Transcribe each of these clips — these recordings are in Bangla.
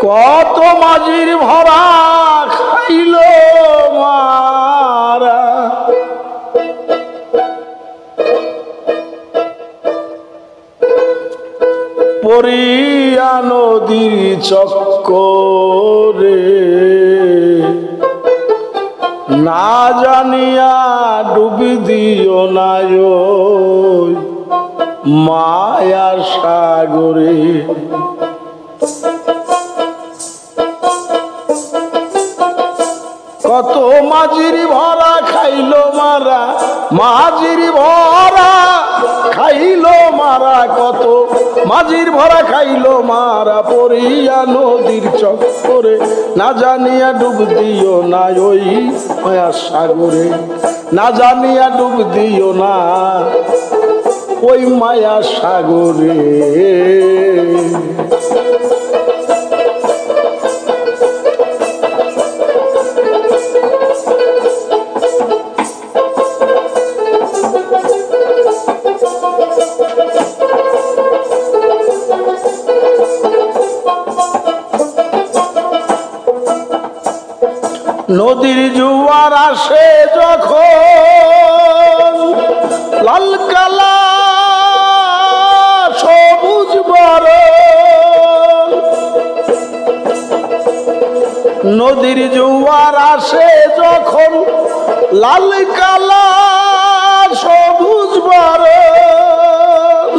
কত মাঝির ভরা খাইল মারা, পড়িয়া নদীর চক্করে, না জানিয়া ডুবি দিও না মায়ার সাগরে। কত মাঝির ভরা খাইল মারা, মাঝির ভরা খাইল মারা, কত মাঝির ভরা খাইল মারা, পড়িয়া নদীর চক্করে, না জানিয়া ডুব দিও না ওই মায়ার সাগরে, না জানিয়া ডুব দিও না ওই মায়া সাগরে। নদীর জোয়ার আসে যখন, লাল কালা সবুজ বরণ, নদীর জোয়ার আসে যখন, লাল কালা সবুজ বরণ,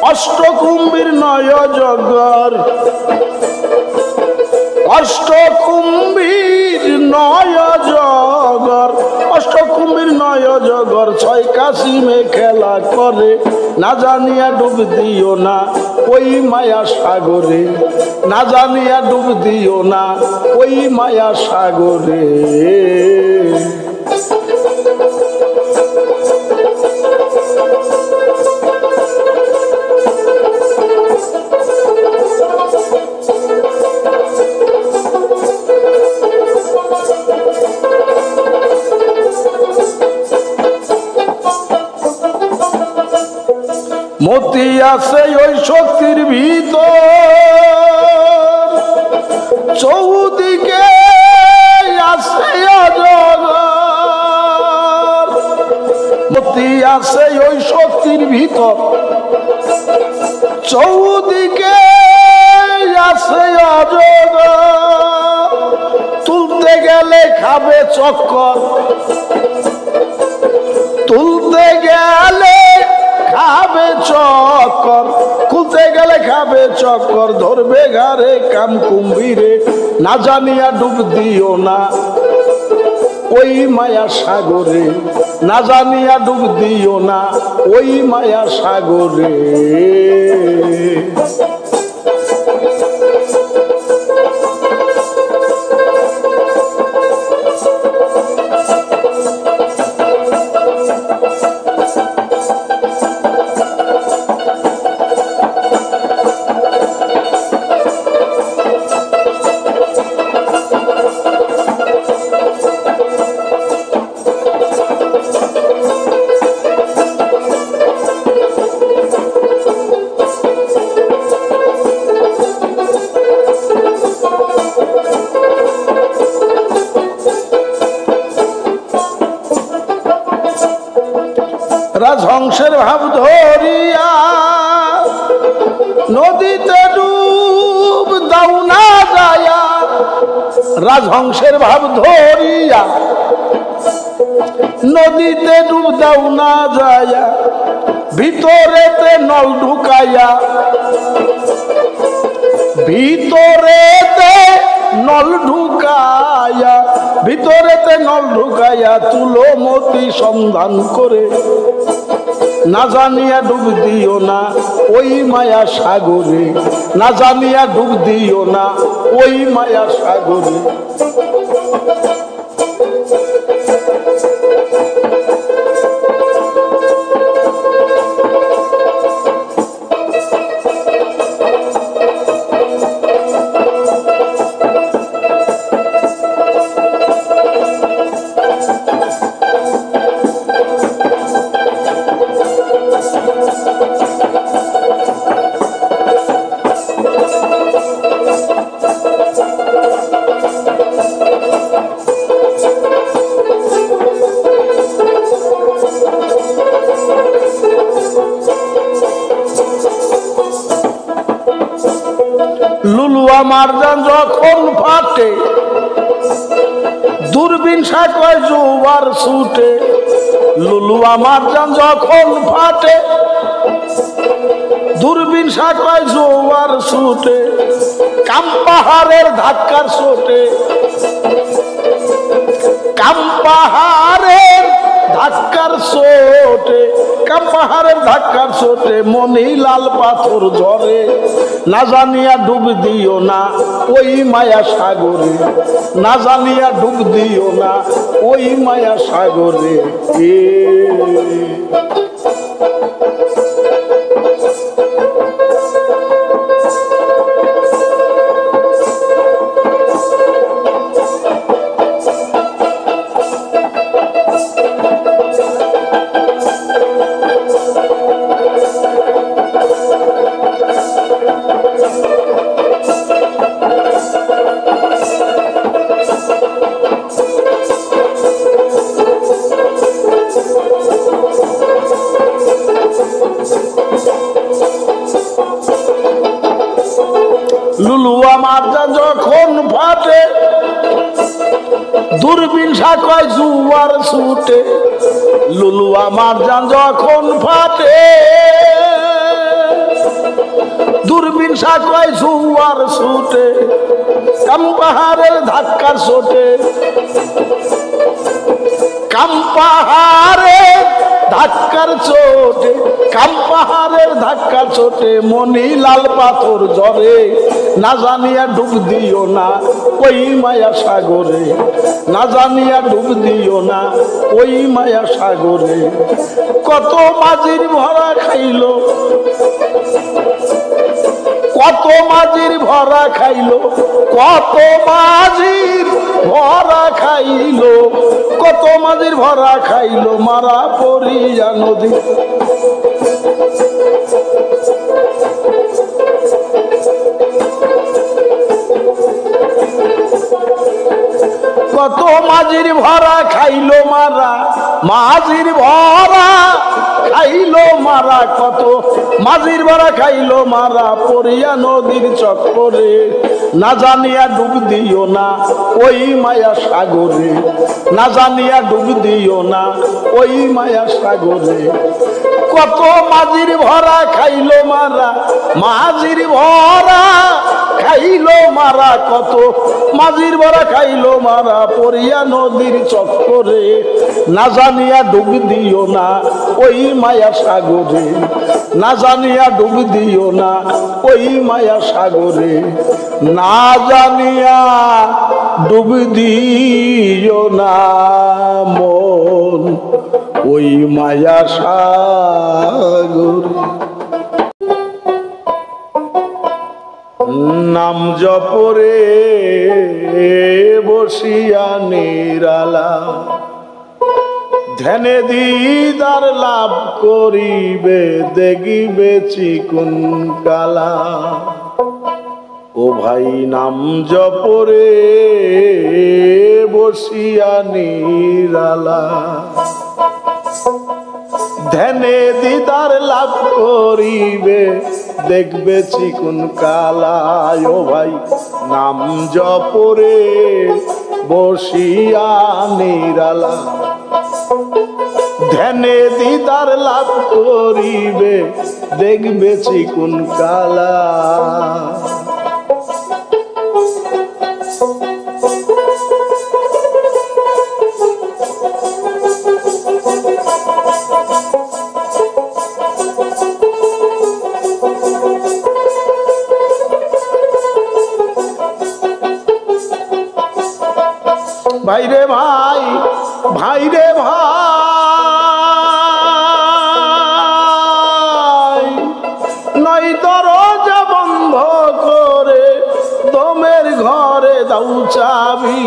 অষ্টকুম্ভীর নয় জগর, অষ্টকুম্ভীর নয় জগর, অষ্টকুম্ভীর নয় জগর, ছয় কাশিমে খেলা করে, না জানিয়া ডুব দিও না ওই মায়া সাগরে, না জানিয়া ডুব দিও না ওই মায়া সাগরে। মতি আছে ওই শক্তির ভিতর, চৌদিকে আছে অজগর, মতি আছে ওই শক্তির ভিতর, চৌদিকে আছে অজগর, তুলতে গেলে খাবে চক্কর, তুলতে গেলে খাবে চক্কর, খুলতে গেলে খাবে চক্কর, ধরবে ঘাড়ে কাম কুম্ভীরে, না জানিয়া ডুব দিও না ওই মায়া সাগরে, না জানিয়া ডুব দিও না ওই মায়া সাগরে। রাজহংসের ভাব ধরিয়া নদীতে ডুব দাও না যায়া, রাজহংসের ভাব ধরিয়া নদীতে ডুব দাও না যায়া, ভিতরেতে নল ঢুকাইয়া, ভিতরেতে নল ঢুকাইয়া, ভিতরেতে নল ঢুকাইয়া, তুলো মতি সন্ধান করে, না জানিয়া ডুব দিও না ওই মায়া সাগরে, না জানিয়া ডুব দিও না ওই মায়া সাগরে। লুলুয়া মারজান যখন ফাটে দূরবীন সাকয় জোয়ার ছুটে লুলুয়া মারজান যখন ফাটে দূরবীন সাকয় জোয়ার ছুটে কাম পাহাড়ের ধাক্কার ছোটে কাম পাহাড়ের ধাক্কার ছোটে কাম পাহাড়ের ধাক্কার ছোটে মনি লাল পাথর ঝরে না জানিয়া ডুব দিও না ওই মায়া সাগরে না জানিয়া ডুব দিও না ওই মায়া সাগরে লুলুয়া মারজান যখন ফাটে দূরবীন সাকয় জোয়ার ছুটে লুলুয়া মারজান যখন ফাটে দূরবীন সাকয় জোয়ার ছুটে কাম পাহাড়ের ধাক্কার ছোটে কাম পাহাড়ের ধাক্কার চোটে কাম পাহাড়ের ধাক্কার চোটে মনি লাল পাথর ঝরে না জানিয়া ডুব দিও না ওই মায়া সাগরে না জানিয়া ডুব দিও না ওই মায়া সাগরে কত মাঝির ভরা খাইলো কত মাঝির ভরা খাইলো কত মাঝির ভরা খাইলো কত মাঝির ভরা খাইলো মারা পড়িয়া নদী কত মাঝির ভরা খাইলো মারা মাঝির ভরা খাইলো মারা কত মাঝির ভরা খাইলো মারা পড়িয়া নদীর চক্করে না জানিয়া ডুব দিও না ওই মায়া সাগরে না জানিয়া ডুব দিও না ওই মায়া সাগরে কত মাঝির ভরা খাইলো মারা মাঝির ভরা খাইলো মারা কত মাঝির ভরা খাইলো মারা পড়িয়া নদীর চক্করে না জানিয়া ডুব দিও না ওই মায়া সাগরে না জানিয়া ডুব দিও না ওই মায়া সাগরে না জানিয়া ডুব দিও না মন ওই মায়া সাগরে নাম জপরে বসিয়া নিরালা ধ্যানে দিদার লাভ করিবে দেখিবে চিকুন কালা ও ভাই নাম জপরে বসিয়া নিরালা ধ্যানে দিদার লাভ করিবে দেখবে চিকুন কালায় ও ভাই নাম জপরে বসিয়া নিরালা ধ্যানে দিদার লাভ করিবে দেখবে চিকুন কালা ভাইরে ভাই ভাইরে ভাই নয় দরজা বন্ধ করে দমের ঘরে দাও চাবি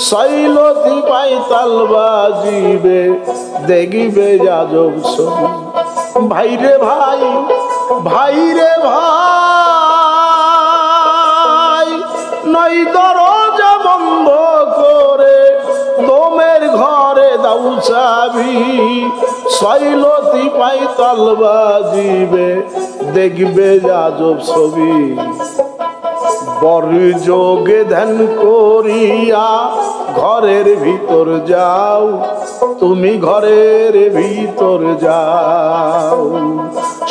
শৈলতি পাইতাল বাজিবে দেখিবে যাজব ছবি ভাইরে ভাই ভাইরে ভাই নয় দরজা বন্ধ করে দমের ঘরে দাও চাবি শৈলতি পাইতাল বাজিবে দেখবে যাজব ছবি বড় যোগে ধ্যান করিয়া ঘরের ভিতর যাও, তুমি ঘরের ভিতর যাও।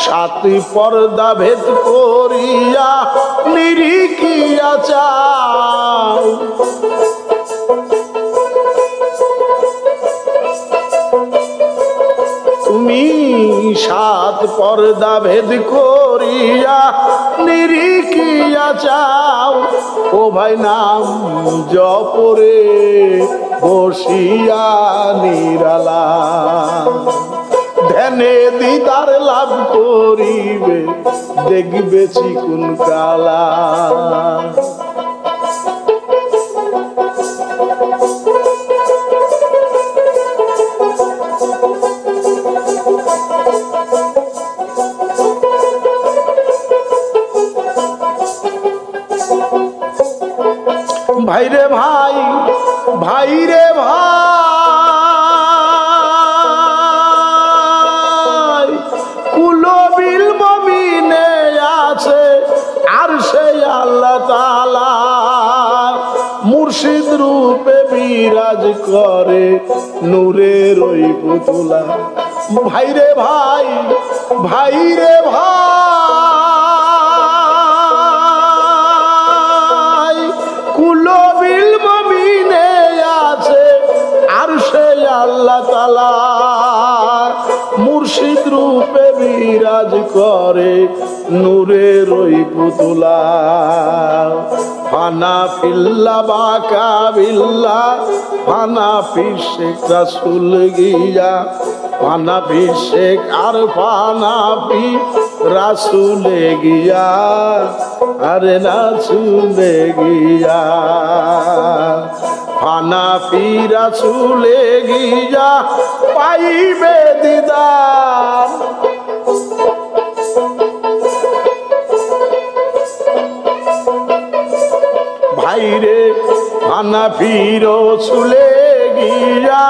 সাত পর্দা ভেদ করিয়া নিরিখিয়া চাও, তুমি সাত পর্দা ভেদ করিয়া নিরিখিয়া চাও। ও ভাই নাম জপরে বসিয়া নিরালা, ধ্যানে দিদার লাভ করিবে দেখবে চিকুন কালা। ভাইরে ভাই, ভাইরে ভাই, কুলবিল মমিনে আছে আর সে আল্লাহ তাআলা, মুর্শিদ রূপে বিরাজ করে নূরের ওই পুতুলা। ভাইরে ভাই, ভাইরে ভাই, কুলবিল মমিনে আছে আর সে আল্লাহ তাআলা, মুর্শিদ রূপে বিরাজ করে নূরের ওই পুতুলা। হানাফিল্লা বাকা বিল্লা, হানাফি শেখ রাসূল গিয়া, হানাফি শেখ আর হানাফি রাসূলে গিয়া, আরে রাসূলে গিয়া, হানাফি রাসূলে গিয়া পাইবে দিদার। ভাইরে হানাফি রাসূলে গিয়া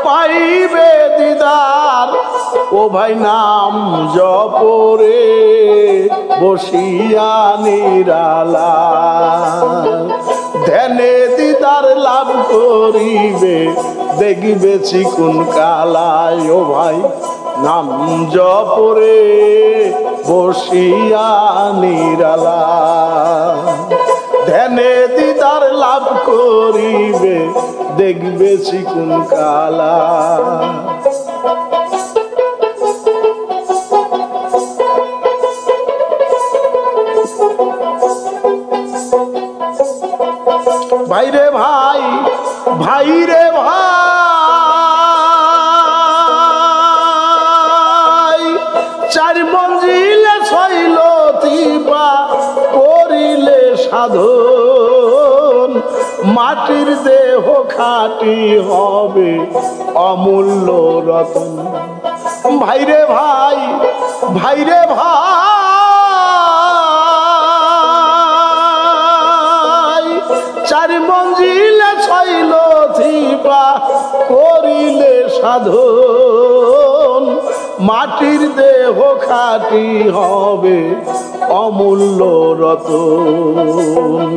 পাইবে দিদার। ও ভাই নাম জপরে বসিয়া নিরালা, ধ্যানে দিদার লাভ করিবে দেখবে চিকুন কালায়। ও ভাই নাম জপরে বসিয়া নিরালা, ধ্যানে দিদার লাভ করিবে দেখবে চিকুন কালা। ভাইরে ভাই, ভাইরে ভাই, চার মঞ্জিলে ছয়লতি বা করিলে সাধন, মাটির দেহ খাঁটি হবে অমূল্য রতন। ভাইরে ভাই, ভাইরে ভাই, চার মঞ্জিলে ছয়লতি বা করিলে সাধন, মাটির দেহ খাঁটি হবে অমূল্য রতন।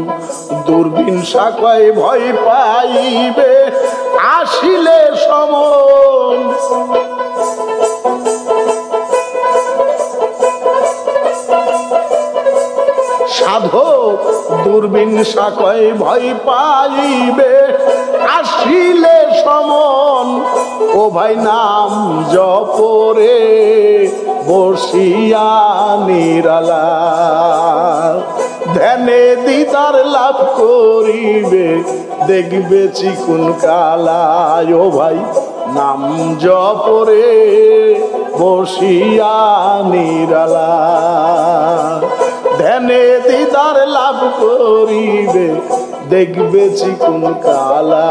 দূরবীন শাখায় ভয় পাইবে আসিলে সমন, সাধক দূরবীন শাখায় ভয় পাইবে আসিলে সমন। ও ভাই নাম জপরে বসিয়া নিরালা, ধ্যানে দিদার লাভ করিবে দেখবে চিকুন কালায়। ও ভাই নাম জপরে বসিয়া নিরালা, ধ্যানে দিদার লাভ করিবে দেখবে চিকুন কালা।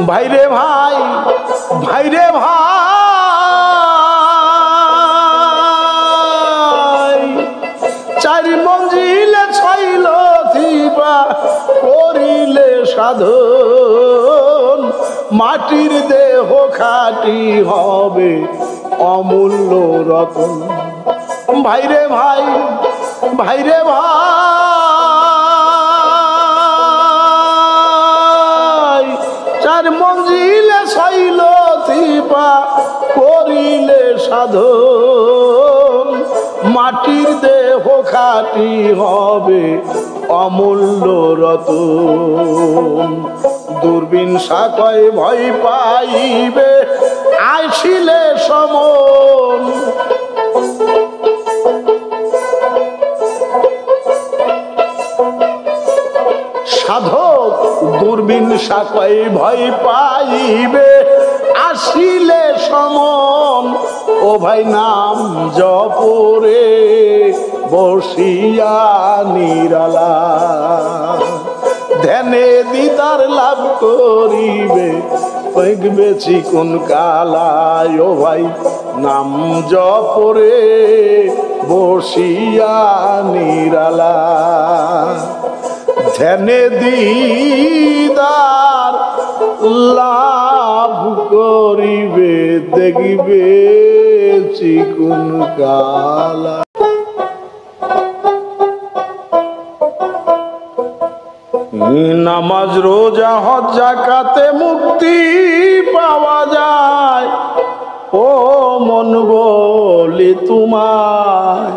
ভাইরে ভাই, ভাইরে ভাই, চারি মঞ্জিল সাধন মাটির দেহ খাটি হবে অমূল্য রতন ভাইরে ভাই ভাইরে ভাই চার মঞ্জিলে শৈল থিপা করিলে সাধন মাটির দেহ খাটি হবে অমূল্য রতন দূরবীন সাকয় ভয় পাইবে আইছিলে সমন সাধক দূরবীন সাকয় ভয় পাইবে আসিলে সমন ও ভাই নাম জপরে বসিয়া নিরালা ধ্যানে দিদার লাভ করিবে দেখবে চিকুন কালায় ও ভাই নাম জপরে বসিয়া নিরালা ধ্যানে দিদার লাভ করিবে দেখবে চিকুন কালা নামাজ রোজা হজ যাকাতে মুক্তি পাওয়া যায় ও মন বলি তোমায়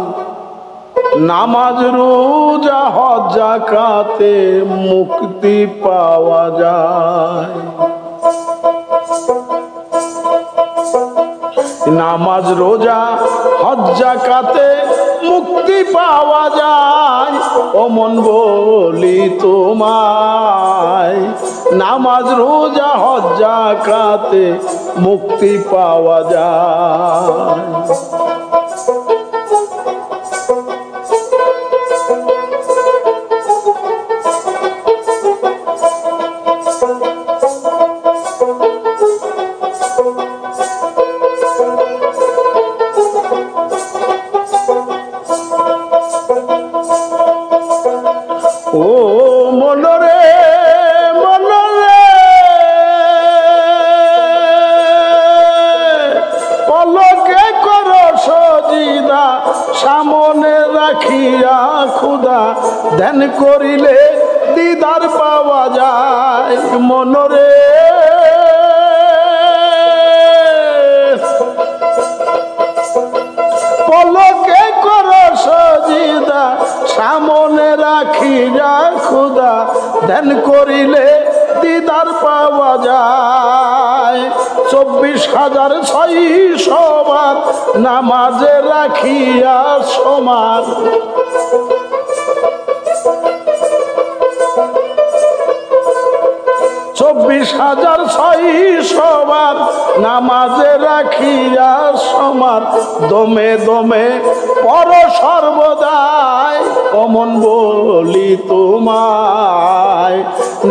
নামাজ রোজা হজ যাকাতে মুক্তি পাওয়া যায় নামাজ রোজা হজ যাকাতে মুক্তি পাওয়া যায় ও মন বলি তোমায় নামাজ রোজা হজ যাকাতে মুক্তি পাওয়া যায় ও মনরে মনরে পলকে কর সজিদা সামনে রাখিয়া খুদা ধ্যান করিলে দিদার পাওয়া যায় মনরে পলকে কর সজিদা সামনে রাখিয়া খুদা ধ্যান করিলে দিদার পাওয়া যায় 24,600 বার নামাজে রাখিয়া সমান 24,600 বার নামাজে রাখিয়া সমান দমে দমে পর সর্বদাই অমন বলি তোমায়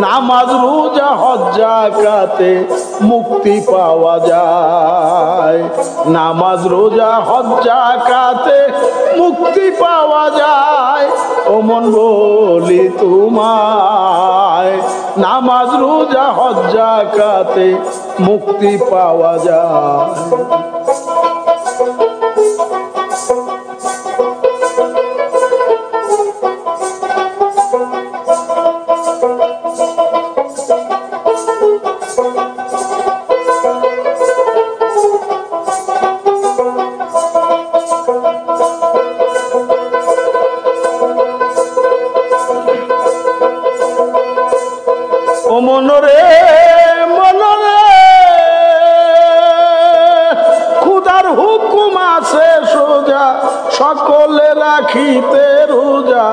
নামাজ রোজা হজ যাকাতে মুক্তি পাওয়া যায় নামাজ রোজা হজ যাকাতে মুক্তি পাওয়া যায় অমন বলি তোমায় নামাজ রোজা হজ যাকাতে মুক্তি পাওয়া যায় ও মনরে মনরে খুদার হুকুম আছে সোজা সকলে রাখিতে রোজা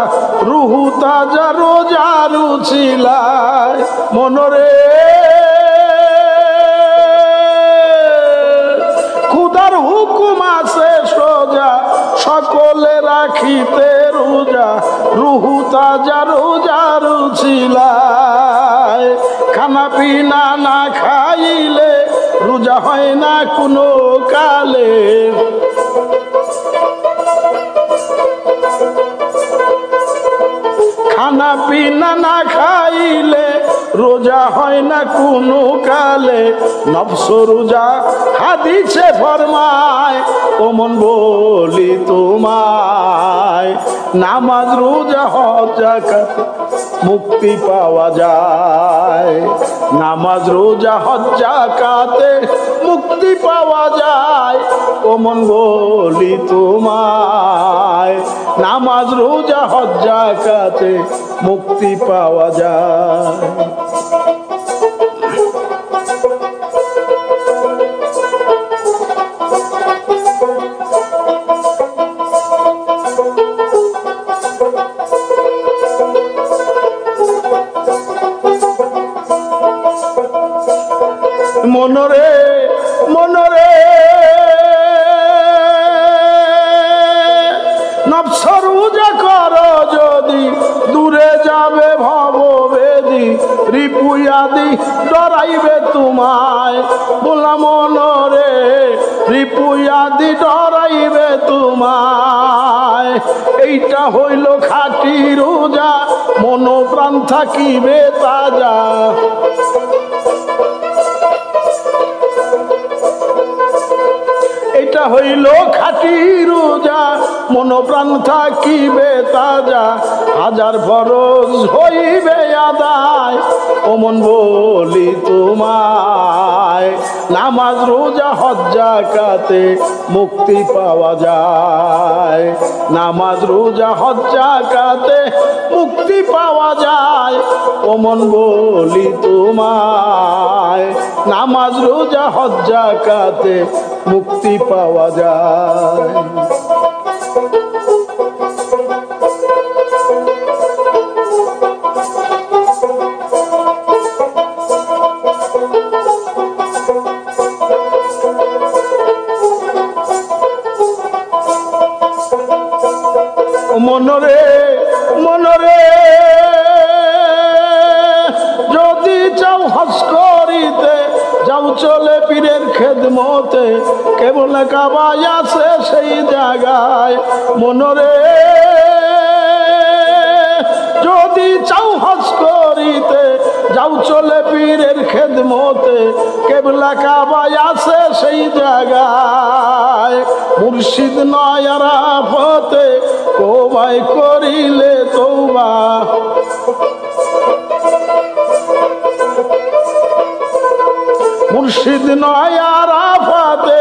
রুহু তাজা রোজা রুচিলায় মনরে খুদার হুকুম আছে সোজা সকলে রাখিতে রোজা রুহু তাজা রোজা রুচিলায় খানা পিনা না খাইলে রোজা হয় না কোনো কালে খানা পিনা না খাইলে রোজা হয় না কোনো কালে নফস রোজা হাদিসে ফরমায় ও মন বলি তোমায় নামাজ রোজা হজ যাকাত মুক্তি পাওয়া যায় নামাজ রোজা হজ যাকাতে মুক্তি পাওয়া যায় ও মন বলি তোমায় নামাজ রোজা হজ যাকাতে মুক্তি পাওয়া যায় মনরে মনরে নফস রোজা করো যদি দূরে যাবে ভববেদী রিপুয়াদি ডরাইবে তোমায় বলা মনরে রিপুয়াদি ডরাইবে তোমায় এইটা হইল খাঁটি রোজা মন প্রাণ থাকিবে তাজা এটা হইল খাঁটি রোজা মন প্রাণ থাকিবে তাজা হাজার ফরজ হইবে আদায় ও মন বলি তোমায় নামাজ রোজা হজ যাকাতে মুক্তি পাওয়া যায় নামাজ রোজা হজ যাকাতে মুক্তি পাওয়া যায় ও মন বলি তোমায় নামাজ রোজা হজ যাকাতে মুক্তি পাওয়া যায় মনরে মনরে যদি চাও হজ করিতে যাও চলে পীরের খেদমতে কেবল কাবায় আছে সেই জায়গায় মনরে যদি চাও হজ করিতে যাও চলে পীরের খেদমতে কেবলা কাবায় আছে সেই জায়গায় মুর্শিদ নয় আরাফতে কোবাই করিলে তওবা মুর্শিদ নয় আরাফতে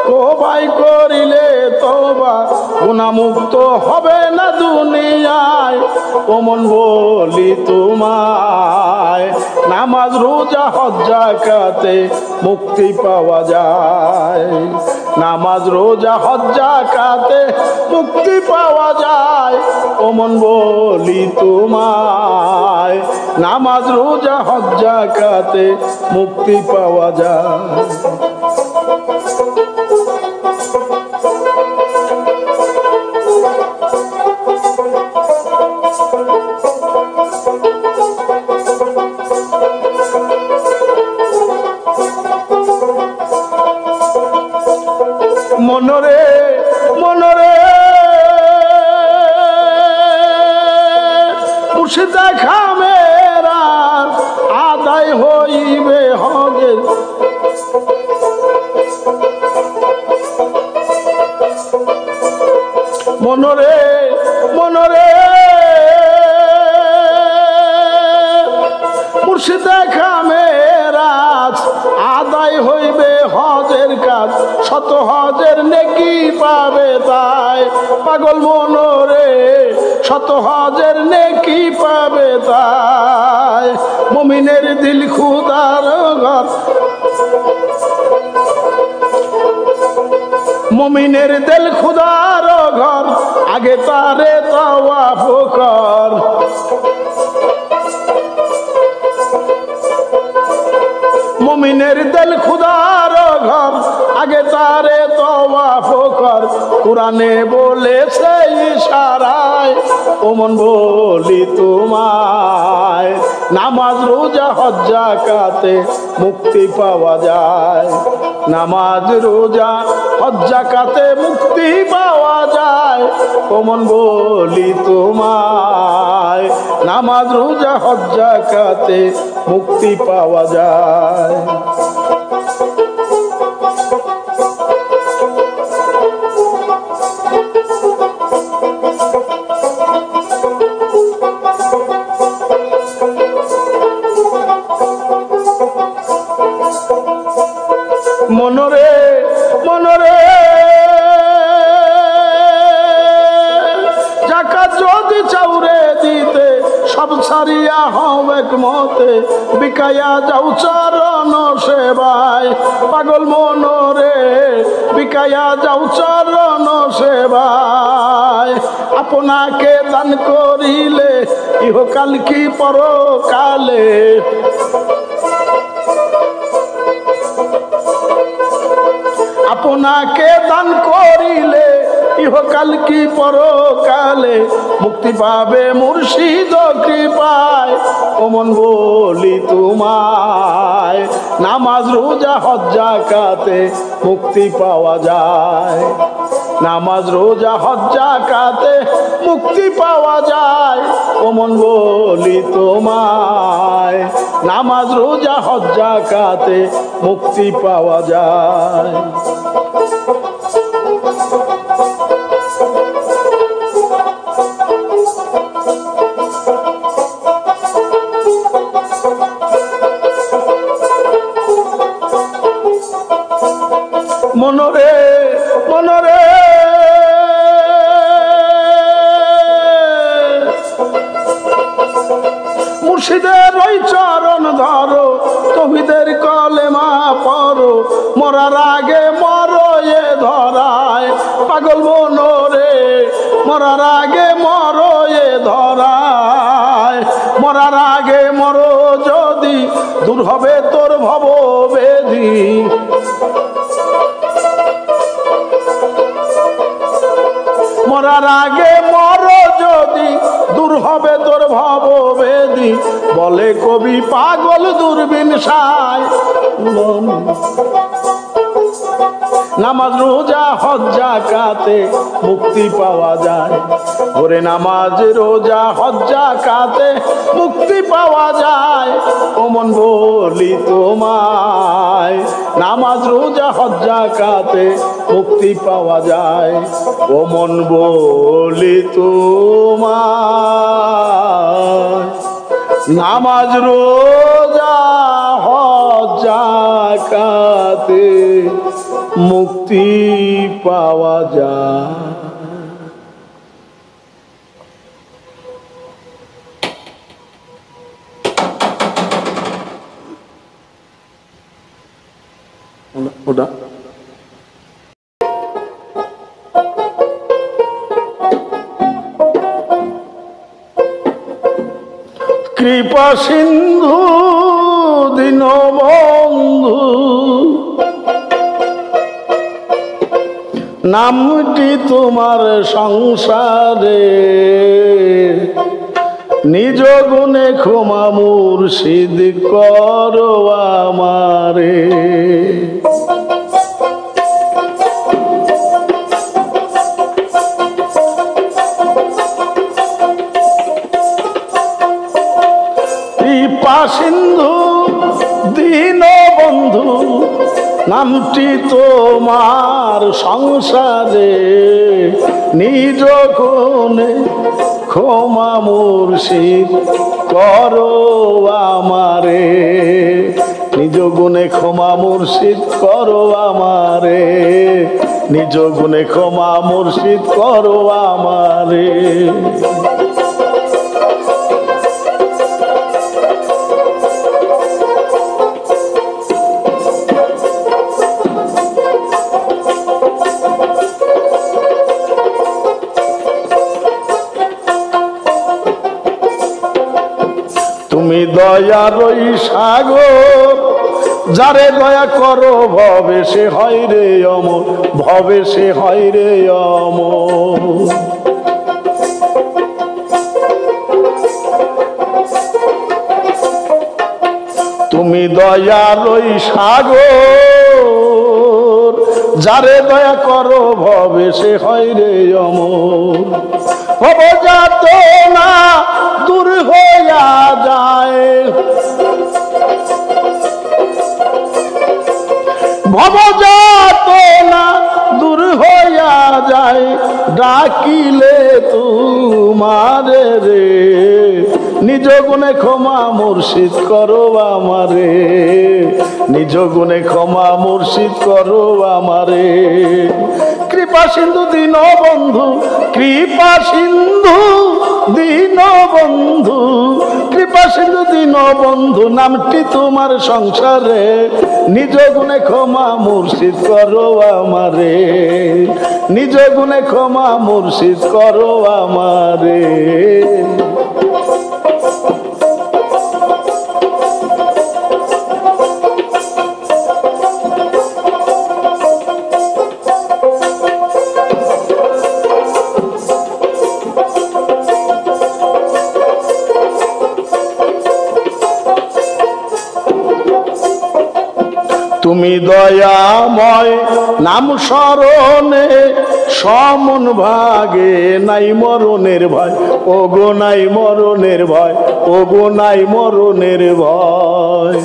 কোবাই করিলে তওবা গুনাহমুক্ত হবে না দুনিয়ায় ও মন বলি তোমায় নামাজ রোজা হজ যাকাতে মুক্তি পাওয়া যায় নামাজ রোজা হজ যাকাতে মুক্তি পাওয়া যায় ও মন বলি তোমায় নামাজ রোজা হজ যাকাতে মুক্তি পাওয়া যায় মনরে মনরে মুর্শিদ দেখা মেরা আদায় হইবে হজের মনরে মনরে মুর্শিদ দেখা মেরাজ আদায় হইবে হজের কাজ শত হজের নেকি পাবে তাই পাগল মনরে শত হজের নেকি পাবে তাই মুমিনের দিল খুদার ঘর মুমিনের দিল খুদার ঘর আগে তারে তাওয়াফ কর মুমিনের দিল খুদার ঘর আগে তারে তাওয়াফ কর কুরআনে বলেছে ইশারায় ও মন বলি তোমায় নামাজ রোজা হজ যাকাতে মুক্তি পাওয়া যায় নামাজ রোজা হজ যাকাতে মুক্তি পাওয়া যায় ও মন বলি তোমায় নামাজ রোজা হজ যাকাতে মুক্তি পাওয়া যায় মনরে মনরে যাকাত যদি চাউরে দিতে সব ছাড়িয়া হও একমতে বিকাইয়া যাও চরণ সেবায় পাগল মনরে বিকাইয়া যাও চরণ সেবায় আপনাকে দান করিলে ইহকাল কি পরকালে আপনাকে দান করিলে ইহকাল কি পরকালে মুক্তি পাবে মুর্শিদ কৃপায় ও মন বলি তোমায় নামাজ রোজা হজ যাকাতে মুক্তি পাওয়া যায় নামাজ রোজা হজ যাকাতে মুক্তি পাওয়া যায় ও মন বলি তোমায় নামাজ রোজা হজ যাকাতে মুক্তি পাওয়া যায় মনরে মনরে মুর্শিদের ওই চরণ ধরো তৌহিদের কলেমা পড়ো মরার আগে মরো এ ধরায় পাগল মনরে মরার আগে মরো এ ধরায় মরার আগে মরো যদি দূর হবে তোর ভব বেধি মরার আগে মরো যদি দূর হবে তোর ভব বেদি বলে কবি পাগল দূরবীন সায় নামাজ রোজা হজ যাকাতে মুক্তি পাওয়া যায় ওরে নামাজ রোজা হজ যাকাতে মুক্তি পাওয়া যায় ও মন বলি তোমায় নামাজ রোজা হজ যাকাতে মুক্তি পাওয়া যায় ও মন বলি তোমায় নামাজ রোজা হজ যাকাতে মুক্তি পাওয়া যায় ওটা কৃপা সিন্ধু দীনবন্ধু নামটি তোমার সংসারে নিজ গুণে ক্ষমা মুর্শিদ করো আমারে কৃপা সিন্ধু দীনবন্ধু নামটি তোমার সংসারে নিজ গুণে ক্ষমা মুর্শিদ করো আমারে নিজ গুণে ক্ষমা মুর্শিদ করো আমারে নিজ গুণে ক্ষমা মুর্শিদ করো আমারে তুমি দয়ারই সাগর যারে দয়া করো ভবে সে হয় রে অমর ভবে সে হয় রে অমর তুমি দয়ার ওই সাগর, যারে দয়া করো ভবে সে হয় রে অমর। ভবজাত না দূর হইয়া যায়, ভবজাত না দূর হইয়া যায়, ডাকিলে তোমারে রে। নিজ গুণে ক্ষমা মুর্শিদ করো আমারে, নিজ গুণে ক্ষমা মুর্শিদ করো আমারে। কৃপা সিন্ধু দীন বন্ধু, কৃপা সিন্ধু দীন বন্ধু, কৃপা সিন্ধু দীন বন্ধু নামটি তোমার সংসারে। নিজ গুণে ক্ষমা মুর্শিদ করো আমারে, নিজ গুণে ক্ষমা মুর্শিদ করো আমারে। তুমি দয়াময় নাম স্মরণে সমন ভাগে নাই মরণের ভয়, ওগো নাই মরণের ভয়, ওগো নাই মরণের ভয়।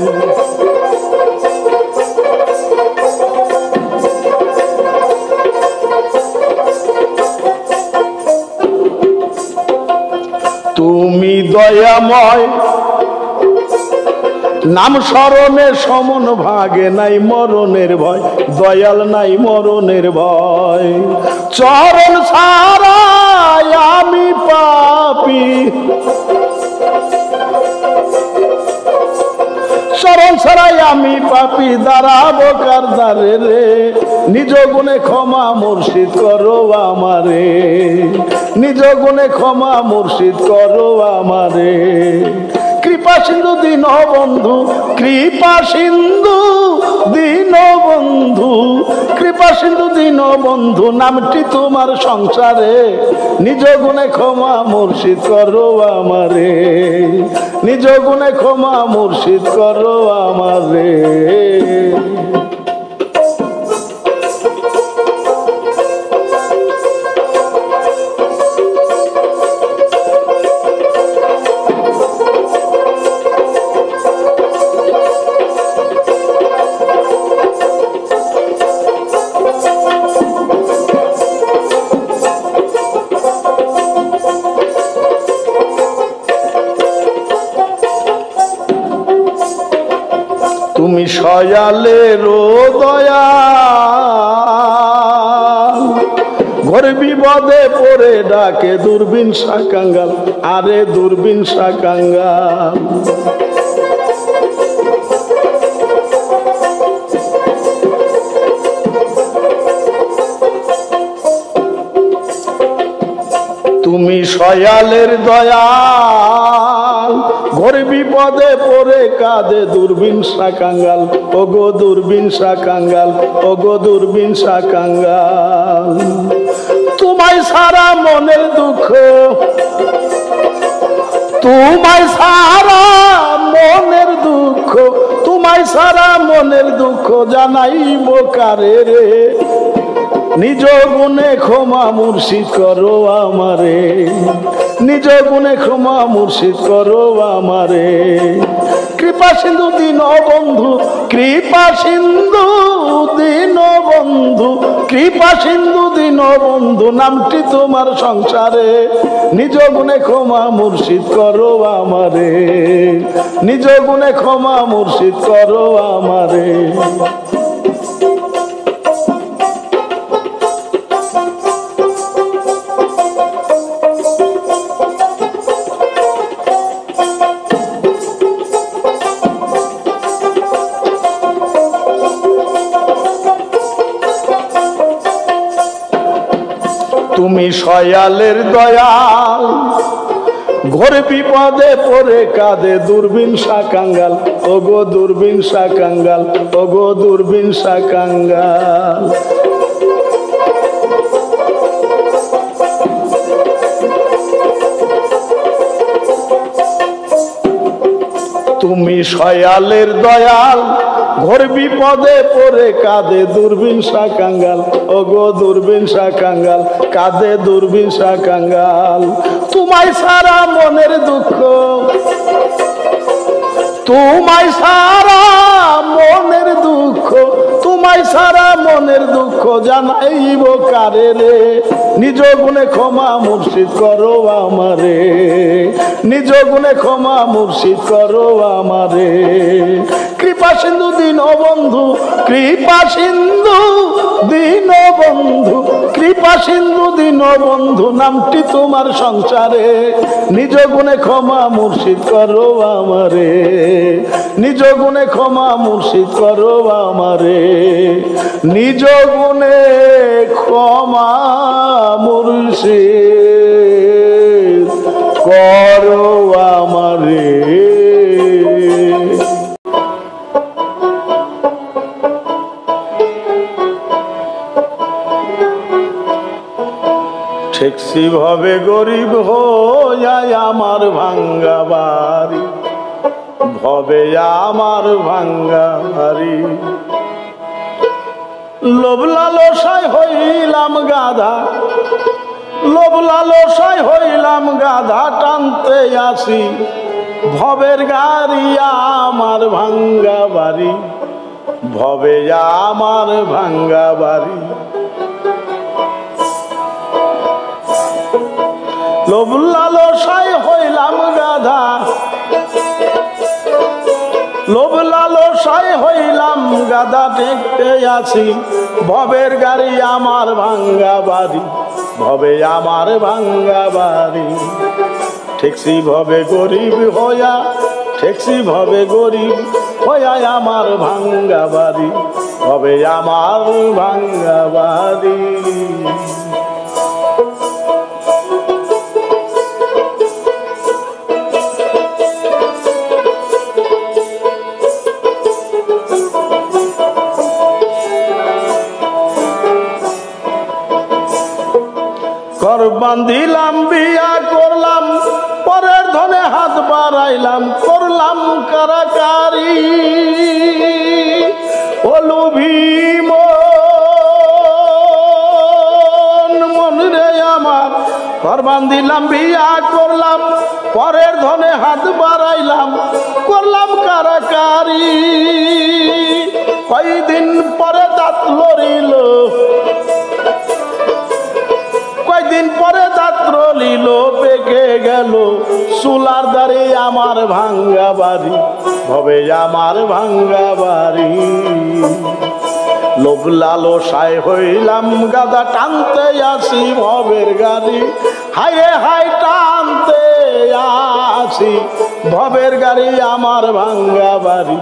তুমি দয়াময় নাম স্মরণে সমন ভাগে নাই মরণের ভয়, দয়াল নাই মরণের ভয়। চরণ ছাড়াই আমি পাপী, চরণ ছাড়াই আমি পাপী, দাঁড়াবো কার দ্বারে রে। নিজ গুণে ক্ষমা মুর্শিদ করো আমারে, নিজ গুণে ক্ষমা মুর্শিদ করো আমারে। কৃপা সিন্ধু দীন বন্ধু, কৃপা সিন্ধু দীন বন্ধু, কৃপা সিন্ধু দীন বন্ধু নামটি তোমার সংসারে। নিজ গুণে ক্ষমা মুর্শিদ করো আমারে, নিজ গুণে ক্ষমা মুর্শিদ করো আমারে। তুমি সয়ালের দয়া, ঘর বিপদে পড়ে ডাকে দূরবীন শাকাঙ্গাল, আরে দূরবীন শাকাঙ্গাল। তুমি সয়ালের দয়াল, ঘর বিপদে পড়ে কাঁদে দূরবীন শাকাঙ্গাল, ওগো দূরবীন শাকাঙ্গাল, ওগো দূরবীন শাকাঙ্গাল। তোমায় সারা মনের দুঃখ, তোমায় সারা মনের দুঃখ, তোমায় সারা মনের দুঃখ জানাইব কারে রে। নিজ গুণে ক্ষমা মুর্শিদ করো আমারে, নিজ গুণে ক্ষমা মুর্শিদ করো আমারে। কৃপা সিন্ধু দীন বন্ধু, কৃপা সিন্ধু দীন বন্ধু, কৃপা সিন্ধু দীন বন্ধু নামটি তোমার সংসারে। নিজ গুণে ক্ষমা মুর্শিদ করো আমারে, নিজ গুণে ক্ষমা মুর্শিদ করো আমারে। তুমি সয়ালের দয়াল, ঘোর বিপদে পড়ে কাঁদে দূরবীন শাকাঙ্গাল, ওগো দূরবীন শাকাঙ্গাল, ওগো দূরবীন শাকাঙ্গাল। তুমি সয়ালের দয়াল ঘোর বিপদে পড়ে কাঁদে দূরবীন শাহ কাঙ্গাল, ওগো দূরবীন শাহ কাঙ্গাল, কাঁদে দূরবীন শাহ কাঙ্গাল। তোমায় সারা মনের দুঃখ, তোমায় সারা মনের দুঃখ, তোমায় সারা মনের দুঃখ জানাইব কারে রে। নিজ গুণে ক্ষমা মুর্শিদ করো আমারে, নিজ গুণে ক্ষমা মুর্শিদ করো আমারে। কৃপা সিন্ধু দীন বন্ধু, কৃপা সিন্ধু দীন বন্ধু, কৃপা সিন্ধু দীন বন্ধু নামটি তোমার সংসারে। নিজ গুণে ক্ষমা মুর্শিদ করো আমারে, নিজ গুণে ক্ষমা মুর্শিদ করো আমারে, নিজ গুণে ক্ষমা মুর্শিদ করো আমারে। ঠেকসি ভাবে গরিব হইয়াই আমার ভাঙ্গা বাড়ি, ভবে আমার ভাঙ্গা বাড়ি। লোভ লালসায় হইলাম গাধা, লোভ লালসায় হইলাম গাধা, টানতে আসি ভবের গাড়ি আমার ভাঙ্গা বাড়ি, ভবে আমার ভাঙ্গা বাড়ি। লোভ লালসায় হইলাম গাধা, লোভ লালসায় হইলাম গাধা, দেখতে আছি ভবের গাড়ি আমার ভাঙ্গা বাড়ি, ভবে আমার ভাঙ্গা বাড়ি। ঠেকসি ভবে গরিব হইয়া, ঠেকসি ভবে গরিব হইয়া আমার ভাঙ্গা বাড়ি, ভবে আমার ভাঙ্গা বাড়ি। ঘর বান্ধিলাম বিয়া করলাম, পরের ধনে হাত বাড়াইলাম, করলাম কারাকারি। ওলু ভীম মন রে আমার, ঘর বান্ধিলাম বিয়া করলাম, পরের ধনে হাত বাড়াইলাম, করলাম কারাকারি। কয়দিন পরে দাঁত লড়িল, কয়দিন পরে দাঁত লড়িল, পেকে গেল চুলার দ্বারে আমার ভাঙ্গা বাড়ি, ভবে আমার ভাঙ্গা বাড়ি। লোভ লালসায় হইলাম গাধা, টানতে আসি ভবের গাড়ি, হায় হায় টানতে আসি ভবের গাড়ি আমার ভাঙ্গা বাড়ি,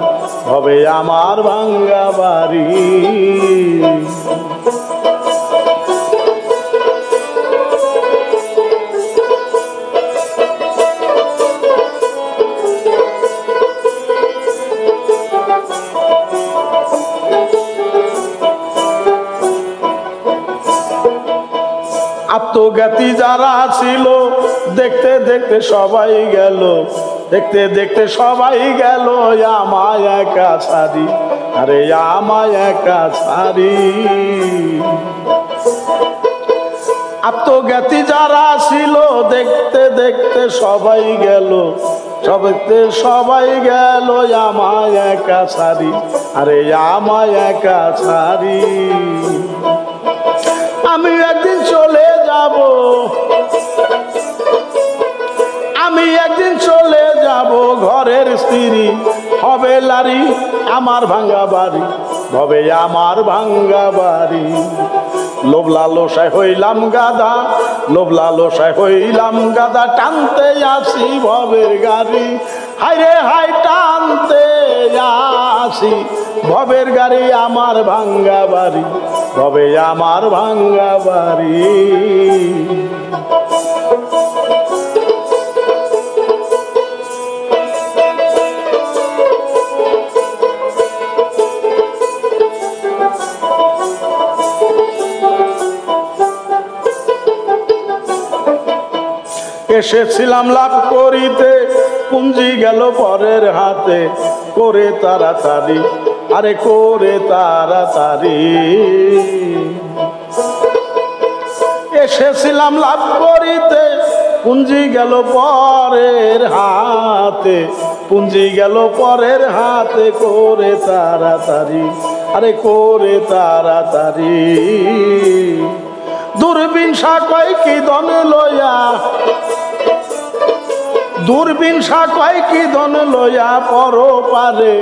ভবে আমার ভাঙ্গা বাড়ি। আত্মজ্ঞাতি যারা ছিল দেখতে দেখতে সবাই গেল, দেখতে দেখতে সবাই গেল আমায় একা ছাড়ি, আরে আমায় একা ছাড়ি। আত্মজ্ঞাতি যারা ছিল দেখতে দেখতে সবাই গেল, সবাই গেল আমায় একা ছাড়ি, আরে আমায় একা ছাড়ি। আমি একদিন চলে যাব, আমি একদিন চলে যাব, ঘরের স্ত্রী হবে লারি আমার ভাঙ্গা বাড়ি, ভবে আমার ভাঙ্গা বাড়ি। লোভ লালসায় হইলাম গাধা, লোভ লালসায় হইলাম গাধা, টানতে আসি ভবের গাড়ি, হায় রে হায় টানতে আসি ভবের গাড়ি আমার ভাঙ্গা বাড়ি, ভবে আমার ভাঙ্গা বাড়ি। এসেছিলাম লাভ করিতে পুঞ্জি গেল পরের হাতে, করে তাড়াতাড়ি আরে করে তাড়াতাড়ি। এসেছিলাম লাভ করিতে পুঞ্জি গেল পরের হাতে, পুঞ্জি গেল পরের হাতে, করে তাড়াতাড়ি আরে করে তাড়াতাড়ি। দূরবীন কয় কি ধন লইয়া, দূরবীন কয় কি ধন লইয়া পর পারে,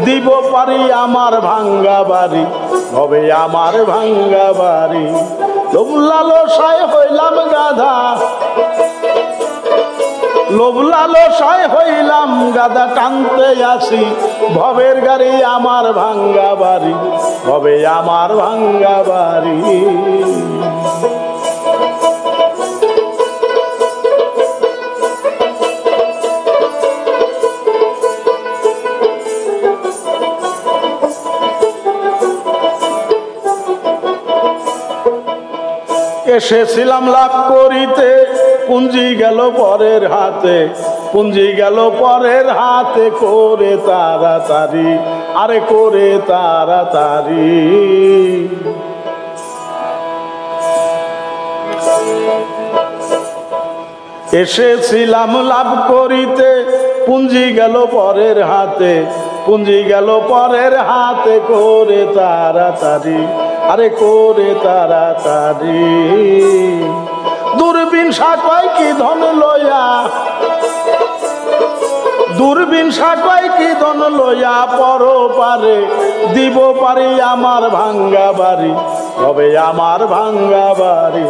দিব পারি আমার ভাঙ্গা বাড়ি, হবে আমার ভাঙ্গা বাড়ি। লোভ লালসায় হইলাম গাধা, লোভ লালসায় হইলাম গাধা, টানতে আসি ভবের গাড়ি আমার ভাঙ্গা বাড়ি, হবে আমার ভাঙ্গা বাড়ি। এসেছিলাম লাভ করিতে পুঞ্জি গেল পরের হাতে, পুঞ্জি গেল পরের হাতে, করে তাড়াতাড়ি আরে করে তাড়াতাড়ি। এসেছিলাম লাভ করিতে পুঞ্জি গেল পরের হাতে, পুঞ্জি গেল পরের হাতে, করে তাড়াতাড়ি আরে করে তাড়াতাড়ি। দূরবীন কয় কি ধন লইয়া, দূরবীন কয় কি ধন লইয়া পর পারে, দিব পারি আমার ভাঙ্গা বাড়ি, হবে আমার ভাঙ্গা বাড়ি।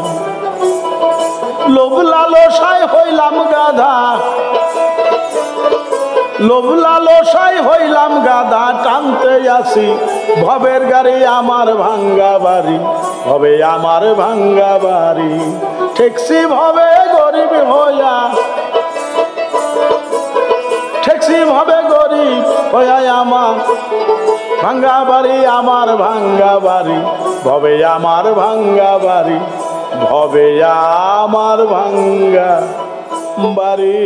লোভ লালসায় হইলাম গাধা, লোভ লালসায় হইলাম গাধা, টানতে আসি ভবের গাড়ি আমার ভাঙ্গা বাড়ি, হবে আমার ভাঙ্গা বাড়ি। ঠেকসি ভবে গরিব হইয়া, ঠেকসি ভবে গরিব হইয়া আমার ভাঙ্গা বাড়ি, আমার ভাঙ্গা বাড়ি, ভবে আমার ভাঙ্গা বাড়ি, ভবে আমার ভাঙ্গা বাড়ি।